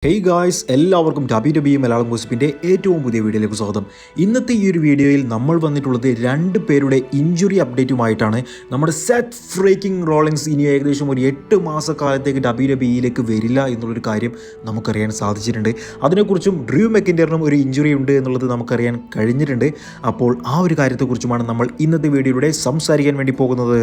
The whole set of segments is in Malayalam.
ഹേയ് ഗായ്സ്, എല്ലാവർക്കും WWE മലയാളം ഗോസിപ്പിൻ്റെ ഏറ്റവും പുതിയ വീഡിയോയിലേക്ക് സ്വാഗതം. ഇന്നത്തെ ഈ ഒരു വീഡിയോയിൽ നമ്മൾ വന്നിട്ടുള്ളത് രണ്ട് പേരുടെ ഇഞ്ചുറി അപ്ഡേറ്റുമായിട്ടാണ്. നമ്മുടെ സെത്ത് ഫ്രീക്കിംഗ് റോളിങ്സ് ഇനി ഏകദേശം ഒരു 8 മാസക്കാലത്തേക്ക് WWEയിലേക്ക് വരില്ല എന്നുള്ളൊരു കാര്യം നമുക്കറിയാൻ സാധിച്ചിട്ടുണ്ട്. അതിനെക്കുറിച്ചും ഡ്രൂ മെക്കിൻ്ററിനും ഒരു ഇഞ്ചുറി ഉണ്ട് എന്നുള്ളത് നമുക്കറിയാൻ കഴിഞ്ഞിട്ടുണ്ട്. അപ്പോൾ ആ ഒരു കാര്യത്തെക്കുറിച്ചുമാണ് നമ്മൾ ഇന്നത്തെ വീഡിയോയിലൂടെ സംസാരിക്കാൻ വേണ്ടി പോകുന്നത്.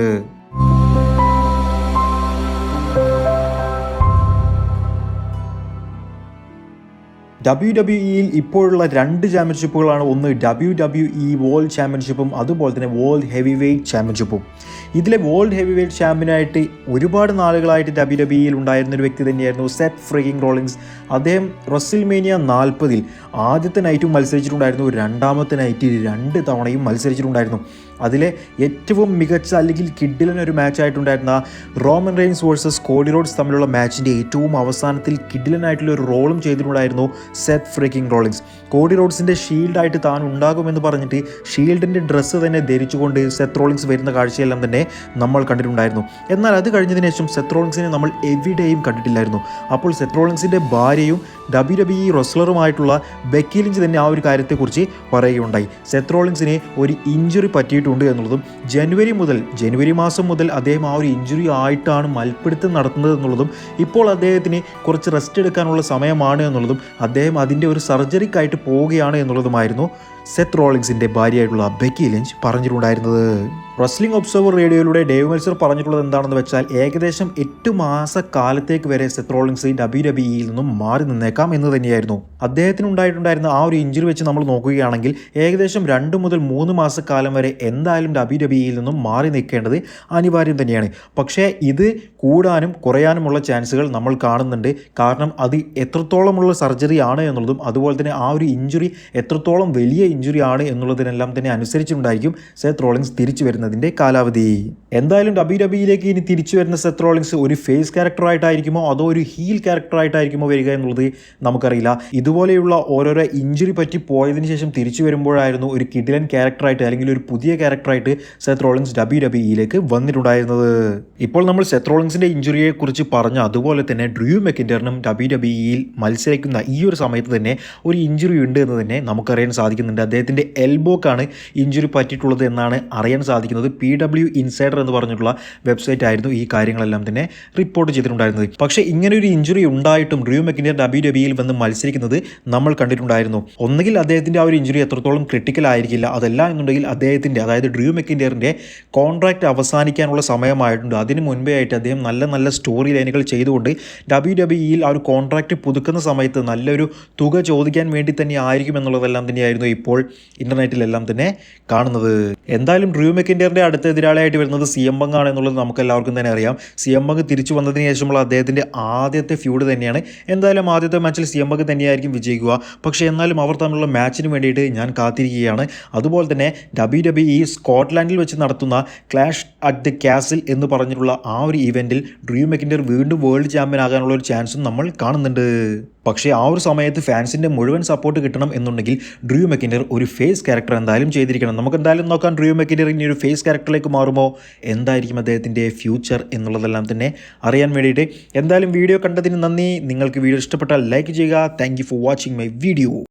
WWEയിൽ ഇപ്പോഴുള്ള രണ്ട് ചാമ്പ്യൻഷിപ്പുകളാണ്. ഒന്ന് WWE വേൾഡ് ചാമ്പ്യൻഷിപ്പും അതുപോലെ തന്നെ വേൾഡ് ഹെവി വെയ്റ്റ് ചാമ്പ്യൻഷിപ്പും. ഇതിലെ വേൾഡ് ഹെവി വെയ്റ്റ് ചാമ്പ്യനായിട്ട് ഒരുപാട് നാളുകളായിട്ട് WWEയിൽ ഉണ്ടായിരുന്ന ഒരു വ്യക്തി തന്നെയായിരുന്നു സെത്ത് ഫ്രീക്കിംഗ് റോളിങ്സ്. അദ്ദേഹം റെസിൽമേനിയ 40 ആദ്യത്തെ നൈറ്റും മത്സരിച്ചിട്ടുണ്ടായിരുന്നു, രണ്ടാമത്തെ നൈറ്റ് 2 തവണയും മത്സരിച്ചിട്ടുണ്ടായിരുന്നു. അതിലെ ഏറ്റവും മികച്ച അല്ലെങ്കിൽ കിഡിലനൊരു മാച്ചായിട്ടുണ്ടായിരുന്ന Roman Reigns versus Cody Rhodes തമ്മിലുള്ള മാച്ചിൻ്റെ ഏറ്റവും അവസാനത്തിൽ കിഡിലനായിട്ടുള്ള ഒരു റോളും ചെയ്തിട്ടുണ്ടായിരുന്നു സെത്ത് ഫ്രീക്കിംഗ് റോളിങ്സ്. കോഡി റോഡ്സിൻ്റെ ഷീൽഡായിട്ട് താൻ ഉണ്ടാകുമെന്ന് പറഞ്ഞിട്ട് ഷീൽഡിൻ്റെ ഡ്രസ്സ് തന്നെ ധരിച്ചുകൊണ്ട് സെത്ത് റോളിങ്സ് വരുന്ന കാഴ്ചയെല്ലാം തന്നെ നമ്മൾ കണ്ടിട്ടുണ്ടായിരുന്നു. എന്നാൽ അത് കഴിഞ്ഞതിന് ശേഷം സെത്ത് റോളിങ്സിനെ നമ്മൾ എവിടെയും കണ്ടിട്ടില്ലായിരുന്നു. അപ്പോൾ സെത്ത് റോളിങ്സിൻ്റെ ഭാര്യയും WWE റെസ്ലറുമായിട്ടുള്ള ബെക്കി ലിഞ്ച് തന്നെ ആ ഒരു കാര്യത്തെക്കുറിച്ച് പറയുകയുണ്ടായി. സെത്ത് റോളിങ്സിന് ഒരു ഇഞ്ചുറി പറ്റിയിട്ടുണ്ട് എന്നുള്ളതും ജനുവരി മാസം മുതൽ അദ്ദേഹം ആ ഒരു ഇഞ്ചുറി ആയിട്ടാണ് മൽപ്പിടുത്തം നടത്തുന്നത് എന്നുള്ളതും ഇപ്പോൾ അദ്ദേഹത്തിന് കുറച്ച് റെസ്റ്റ് എടുക്കാനുള്ള സമയമാണ് എന്നുള്ളതും അദ്ദേഹം അതിൻ്റെ ഒരു സർജറിക്കായിട്ട് പോവുകയാണ് എന്നുള്ളതുമായിരുന്നു സെത്ത് റോളിങ്സിൻ്റെ ഭാര്യയായിട്ടുള്ള ബെക്കി ലിഞ്ച് പറഞ്ഞിട്ടുണ്ടായിരുന്നത്. റെസ്ലിംഗ് ഒബ്സർവർ റേഡിയോയിലൂടെ ഡേവ് മെൽസർ പറഞ്ഞിട്ടുള്ളത് എന്താണെന്ന് വെച്ചാൽ ഏകദേശം 8 മാസക്കാലത്തേക്ക് വരെ സെത്ത് റോളിങ്സ് WWEയിൽ നിന്നും മാറി നിന്നേക്കാം എന്ന് തന്നെയായിരുന്നു. അദ്ദേഹത്തിനുണ്ടായിട്ടുണ്ടായിരുന്ന ആ ഒരു ഇഞ്ചുറി വെച്ച് നമ്മൾ നോക്കുകയാണെങ്കിൽ ഏകദേശം 2 മുതൽ 3 മാസക്കാലം വരെ എന്തായാലും WWEയിൽ നിന്നും മാറി നിൽക്കേണ്ടത് അനിവാര്യം തന്നെയാണ്. പക്ഷേ ഇത് കൂടാനും കുറയാനുമുള്ള ചാൻസുകൾ നമ്മൾ കാണുന്നുണ്ട്. കാരണം അത് എത്രത്തോളമുള്ള സർജറി ആണ് എന്നുള്ളതും അതുപോലെ തന്നെ ആ ഒരു ഇഞ്ചുറി എത്രത്തോളം വലിയ ഇഞ്ചുറി ആണ് എന്നുള്ളതിനെല്ലാം തന്നെ അനുസരിച്ചുണ്ടായിരിക്കും സെത്ത് റോളിങ്സ് തിരിച്ചു വരുന്നതിൻ്റെ കാലാവധി. എന്തായാലും WWEയിലേക്ക് ഇനി തിരിച്ചു വരുന്ന സെത്ത് റോളിങ്സ് ഒരു ഫേസ് ക്യാരക്ടറായിട്ടായിരിക്കുമോ അതോ ഒരു ഹീൽ ക്യാരക്ടറായിട്ടായിരിക്കുമോ വരിക എന്നുള്ളത് നമുക്കറിയില്ല. ഇതുപോലെയുള്ള ഓരോരോ ഇഞ്ചുറി പറ്റി പോയതിന് ശേഷം തിരിച്ചു വരുമ്പോഴായിരുന്നു ഒരു കിഡിലൻ ക്യാരക്ടറായിട്ട് അല്ലെങ്കിൽ ഒരു പുതിയ ക്യാരക്ടറായിട്ട് സെത്ത് റോളിങ്സ് WWEയിലേക്ക് വന്നിട്ടുണ്ടായിരുന്നത്. ഇപ്പോൾ നമ്മൾ സെത്ത് റോളിങ്സിൻ്റെ ഇഞ്ചുറിയെ കുറിച്ച് പറഞ്ഞ അതുപോലെ തന്നെ ഡ്രൂ മെക്കിൻ്ററിനും WWEയിൽ മത്സരിക്കുന്ന ഈ ഒരു സമയത്ത് തന്നെ ഒരു ഇഞ്ചുറി ഉണ്ട് എന്ന് തന്നെ നമുക്കറിയാൻ സാധിക്കുന്നുണ്ട്. അദ്ദേഹത്തിൻ്റെ എൽബോക്കാണ് ഇഞ്ചുറി പറ്റിയിട്ടുള്ളത് എന്നാണ് അറിയാൻ സാധിക്കുന്നത്. PW ഇൻസൈഡർ എന്ന് പറഞ്ഞിട്ടുള്ള വെബ്സൈറ്റ് ആയിരുന്നു ഈ കാര്യങ്ങളെല്ലാം തന്നെ റിപ്പോർട്ട് ചെയ്തിട്ടുണ്ടായിരുന്നത്. പക്ഷേ ഇങ്ങനെ ഒരു ഇഞ്ചുറി ഉണ്ടായിട്ടും ഡ്രൂ മെക്കിൻ്റർ WWEയിൽ വന്ന് മത്സരിക്കുന്നത് നമ്മൾ കണ്ടിട്ടുണ്ടായിരുന്നു. ഒന്നുകിൽ അദ്ദേഹത്തിൻ്റെ ആ ഒരു ഇഞ്ചുറി എത്രത്തോളം ക്രിട്ടിക്കൽ ആയിരിക്കില്ല, അതല്ല എന്നുണ്ടെങ്കിൽ അദ്ദേഹത്തിൻ്റെ അതായത് ഡ്രൂ മെക്കിൻ്ററിൻ്റെ കോൺട്രാക്റ്റ് അവസാനിക്കാനുള്ള സമയമായിട്ടുണ്ട്. അതിന് മുൻപേ ആയിട്ട് അദ്ദേഹം നല്ല സ്റ്റോറി ലൈനുകൾ ചെയ്തുകൊണ്ട് WWEയിൽ ആ ഒരു കോൺട്രാക്റ്റ് പുതുക്കുന്ന സമയത്ത് നല്ലൊരു തുക ചോദിക്കാൻ വേണ്ടി തന്നെ ആയിരിക്കും എന്നുള്ളതെല്ലാം തന്നെയായിരുന്നു ഇപ്പോൾ ഇൻ്റർനെറ്റിലെല്ലാം തന്നെ കാണുന്നത്. എന്തായാലും ഡ്രൂ മെക്കിൻ്ററിൻ്റെ അടുത്ത എതിരാളിയായിട്ട് വരുന്നത് CM Punk ആണ് എന്നുള്ളത് നമുക്ക് എല്ലാവർക്കും തന്നെ അറിയാം. CM Punk തിരിച്ചു വന്നതിന് ശേഷമുള്ള അദ്ദേഹത്തിൻ്റെ ആദ്യത്തെ ഫ്യൂഡ് തന്നെയാണ്. എന്തായാലും ആദ്യത്തെ മാച്ചിൽ CM Punk തന്നെയായിരിക്കും വിജയിക്കുക. പക്ഷേ എന്നാലും അവർ തമ്മിലുള്ള മാച്ചിന് വേണ്ടിയിട്ട് ഞാൻ കാത്തിരിക്കുകയാണ്. അതുപോലെ തന്നെ WWE സ്കോട്ട്ലാൻഡിൽ വെച്ച് നടത്തുന്ന ക്ലാഷ് അറ്റ് ദി കാസിൽ എന്ന് പറഞ്ഞിട്ടുള്ള ആ ഒരു ഇവൻറ്റിൽ ഡ്രൂ മെക്കിൻ്റർ വീണ്ടും വേൾഡ് ചാമ്പ്യൻ ആകാനുള്ള ഒരു ചാൻസും നമ്മൾ കാണുന്നുണ്ട്. പക്ഷേ ആ ഒരു സമയത്ത് ഫാൻസിൻ്റെ മുഴുവൻ സപ്പോർട്ട് കിട്ടണം എന്നുണ്ടെങ്കിൽ ഡ്രൂ മെക്കിൻ്റർ ഒരു ഫേസ് ക്യാരക്ടർ എന്തായാലും ചെയ്തിരിക്കണം. നമുക്ക് എന്തായാലും നോക്കാം ഡ്രൂ മെക്കിൻ്റർ ഇനി ഒരു ഫേസ് ക്യാരക്ടറിലേക്ക് മാറുമോ, എന്തായിരിക്കും അദ്ദേഹത്തിൻ്റെ ഫ്യൂച്ചർ എന്നുള്ളതെല്ലാം തന്നെ അറിയാൻ വേണ്ടിയിട്ട്. എന്തായാലും വീഡിയോ കണ്ടതിന് നന്ദി. നിങ്ങൾക്ക് വീഡിയോ ഇഷ്ടപ്പെട്ടാൽ ലൈക്ക് ചെയ്യുക. Thank you for watching my video.